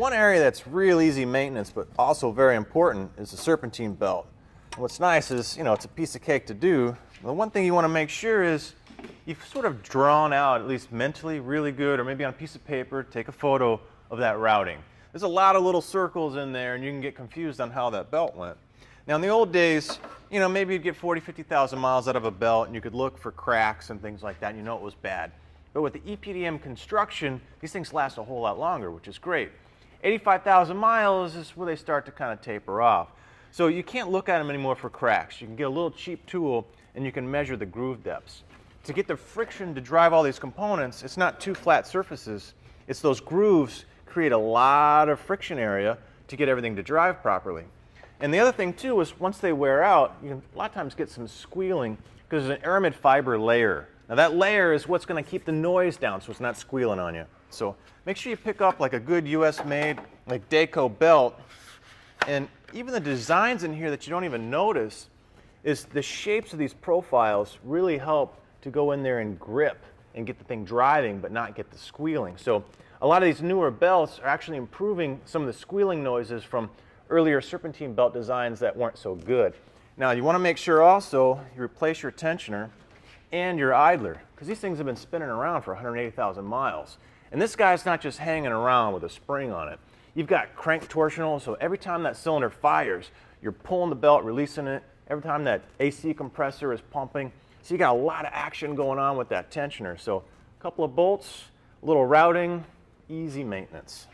One area that's real easy maintenance but also very important is the serpentine belt. And what's nice is, it's a piece of cake to do. The one thing you want to make sure is you've sort of drawn out, at least mentally, really good, or maybe on a piece of paper, take a photo of that routing. There's a lot of little circles in there and you can get confused on how that belt went. Now in the old days, maybe you'd get 40, 50,000 miles out of a belt and you could look for cracks and things like that and you know it was bad. But with the EPDM construction, these things last a whole lot longer, which is great. 85,000 miles is where they start to kind of taper off. So you can't look at them anymore for cracks. You can get a little cheap tool and you can measure the groove depths. To get the friction to drive all these components, it's not two flat surfaces. It's those grooves create a lot of friction area to get everything to drive properly. And the other thing too is once they wear out, you can a lot of times get some squealing because there's an aramid fiber layer. Now that layer is what's going to keep the noise down so it's not squealing on you. So make sure you pick up like a good US made like Dayco belt. And even the designs in here that you don't even notice is the shapes of these profiles really help to go in there and grip and get the thing driving but not get the squealing. So a lot of these newer belts are actually improving some of the squealing noises from earlier serpentine belt designs that weren't so good. Now you want to make sure also you replace your tensioner and your idler because these things have been spinning around for 180,000 miles. And this guy's not just hanging around with a spring on it. You've got crank torsional, so every time that cylinder fires, you're pulling the belt, releasing it. Every time that AC compressor is pumping. So you got a lot of action going on with that tensioner. So a couple of bolts, a little routing, easy maintenance.